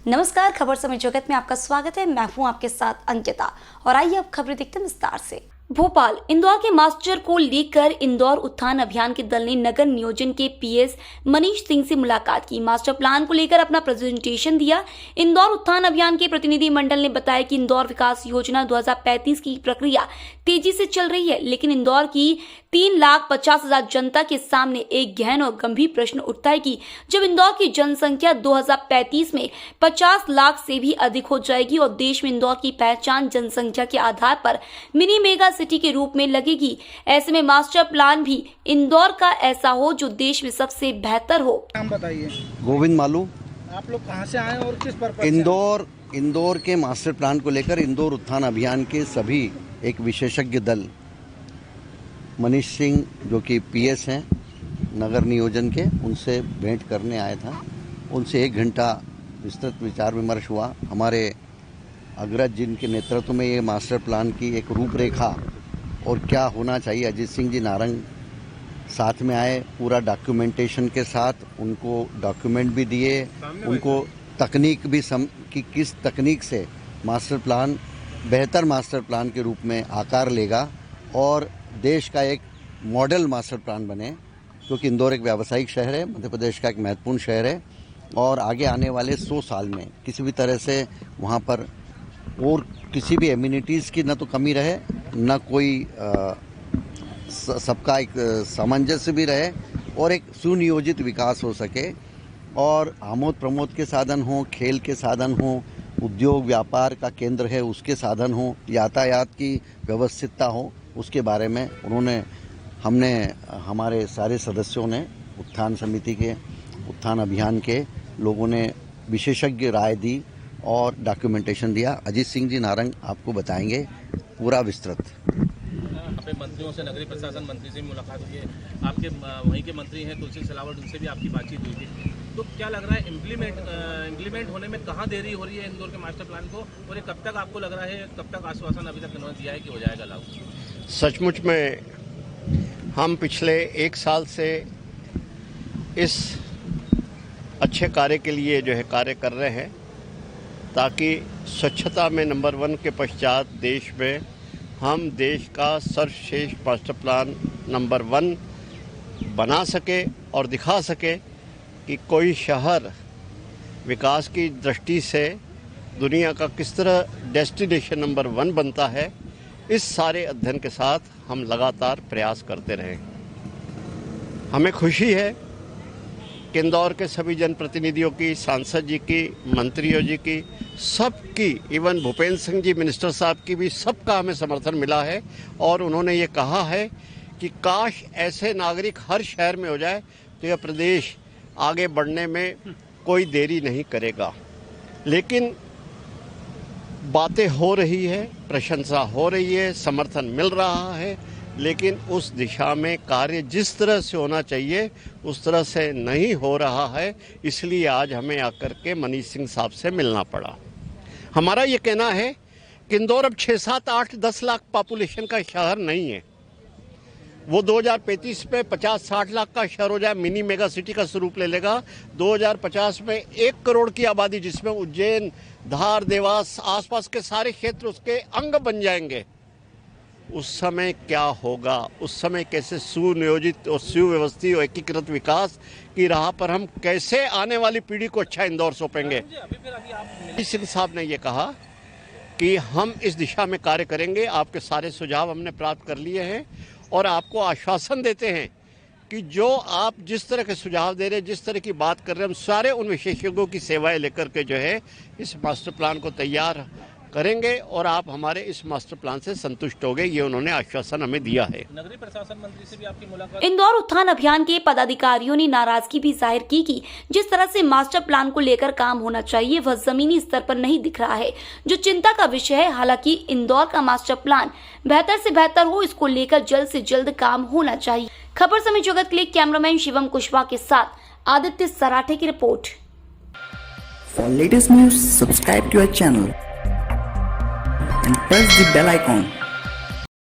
नमस्कार, खबर समय जगत में आपका स्वागत है। मैं हूं आपके साथ अंकिता और आइए अब खबरें देखते हैं विस्तार से। भोपाल इंदौर के मास्टर को लेकर इंदौर उत्थान अभियान के दल ने नगर नियोजन के पीएस मनीष सिंह से मुलाकात की। मास्टर प्लान को लेकर अपना प्रेजेंटेशन दिया। इंदौर उत्थान अभियान के प्रतिनिधि मंडल ने बताया कि इंदौर विकास योजना 2035 की प्रक्रिया तेजी से चल रही है, लेकिन इंदौर की 3,50,000 जनता के सामने एक गहन और गंभीर प्रश्न उठता है कि जब इंदौर की जनसंख्या 2035 में 50 लाख से भी अधिक हो जाएगी और देश में इंदौर की पहचान जनसंख्या के आधार पर मिनी मेगा सिटी के रूप में लगेगी, ऐसे में मास्टर प्लान भी इंदौर का ऐसा हो जो देश में सबसे बेहतर हो। नाम बताइए। गोविंद मालू। आप लोग कहाँ से आए और किस पर्पस से? इंदौर के मास्टर प्लान को लेकर इंदौर उत्थान अभियान के सभी एक विशेषज्ञ दल मनीष सिंह जो कि पीएस हैं नगर नियोजन के, उनसे भेंट करने आया था। उनसे 1 घंटा विस्तृत विचार विमर्श हुआ। हमारे अग्रज जिनके नेतृत्व में ये मास्टर प्लान की एक रूपरेखा और क्या होना चाहिए, अजीत सिंह जी नारंग साथ में आए पूरा डॉक्यूमेंटेशन के साथ। उनको डॉक्यूमेंट भी दिए, उनको तकनीक भी कि किस तकनीक से मास्टर प्लान बेहतर मास्टर प्लान के रूप में आकार लेगा और देश का एक मॉडल मास्टर प्लान बने, क्योंकि इंदौर एक व्यावसायिक शहर है, मध्य प्रदेश का एक महत्वपूर्ण शहर है और आगे आने वाले 100 साल में किसी भी तरह से वहाँ पर और किसी भी एम्यूनिटीज़ की न तो कमी रहे, न कोई सबका एक सामंजस्य भी रहे और एक सुनियोजित विकास हो सके और आमोद प्रमोद के साधन हों, खेल के साधन हों, उद्योग व्यापार का केंद्र है उसके साधन हों, यातायात की व्यवस्थितता हो, उसके बारे में हमने हमारे सारे सदस्यों ने उत्थान समिति के उत्थान अभियान के लोगों ने विशेषज्ञ राय दी और डॉक्यूमेंटेशन दिया। अजीत सिंह जी नारंग आपको बताएंगे पूरा विस्तृत। अपने मंत्रियों से, नगरीय प्रशासन मंत्री से मुलाकात हुई है, आपके वहीं के मंत्री हैं तुलसी सिलावट, उनसे भी आपकी बातचीत हुई थी। तो क्या लग रहा है इम्प्लीमेंट होने में कहाँ देरी हो रही है इंदौर के मास्टर प्लान को, और ये कब तक आपको लग रहा है, कब तक आश्वासन अभी तक उन्होंने दिया है कि हो जाएगा लागू? सचमुच में हम पिछले 1 साल से इस अच्छे कार्य के लिए जो है कार्य कर रहे हैं, ताकि स्वच्छता में नंबर 1 के पश्चात देश में हम देश का सर्वश्रेष्ठ मास्टर प्लान नंबर 1 बना सके और दिखा सके कि कोई शहर विकास की दृष्टि से दुनिया का किस तरह डेस्टिनेशन नंबर 1 बनता है। इस सारे अध्ययन के साथ हम लगातार प्रयास करते रहे। हमें खुशी है कि इंदौर के सभी जनप्रतिनिधियों की, सांसद जी की, मंत्रियों जी की, सबकी, इवन भूपेंद्र सिंह जी मिनिस्टर साहब की भी, सबका हमें समर्थन मिला है और उन्होंने ये कहा है कि काश ऐसे नागरिक हर शहर में हो जाए तो यह प्रदेश आगे बढ़ने में कोई देरी नहीं करेगा। लेकिन बातें हो रही है, प्रशंसा हो रही है, समर्थन मिल रहा है, लेकिन उस दिशा में कार्य जिस तरह से होना चाहिए उस तरह से नहीं हो रहा है। इसलिए आज हमें आकर के मनीष सिंह साहब से मिलना पड़ा। हमारा ये कहना है कि इंदौर अब 6, 7, 8, 10 लाख पॉपुलेशन का शहर नहीं है। वो 2035 में 50-60 लाख का शहर हो जाए, मिनी मेगा सिटी का स्वरूप ले लेगा। 2050 में 1 करोड़ की आबादी, जिसमें उज्जैन, धार, देवास, आसपास के सारे क्षेत्र उसके अंग बन जाएंगे। उस समय क्या होगा, उस समय कैसे सुनियोजित और सुव्यवस्थित और एकीकृत विकास की राह पर हम कैसे आने वाली पीढ़ी को अच्छा इंदौर सौंपेंगे। सिंह साहब ने ये कहा कि हम इस दिशा में कार्य करेंगे। आपके सारे सुझाव हमने प्राप्त कर लिए हैं और आपको आश्वासन देते हैं कि जो आप जिस तरह के सुझाव दे रहे हैं, जिस तरह की बात कर रहे हैं, हम सारे उन विशेषज्ञों की सेवाएं लेकर के जो है इस मास्टर प्लान को तैयार करेंगे और आप हमारे इस मास्टर प्लान से संतुष्ट हो गए, ये उन्होंने आश्वासन हमें दिया है। नगरीय प्रशासन मंत्री से भी आपकी मुलाकात। इंदौर उत्थान अभियान के पदाधिकारियों ने नाराजगी भी जाहिर की कि जिस तरह से मास्टर प्लान को लेकर काम होना चाहिए वह जमीनी स्तर पर नहीं दिख रहा है, जो चिंता का विषय है। हालांकि इंदौर का मास्टर प्लान बेहतर से बेहतर हो, इसको लेकर जल्द से जल्द काम होना चाहिए। खबर समय जगत के लिए कैमरामैन शिवम कुशवाहा के साथ आदित्य सराठे की report. For latest news, subscribe to our channel and press the bell icon.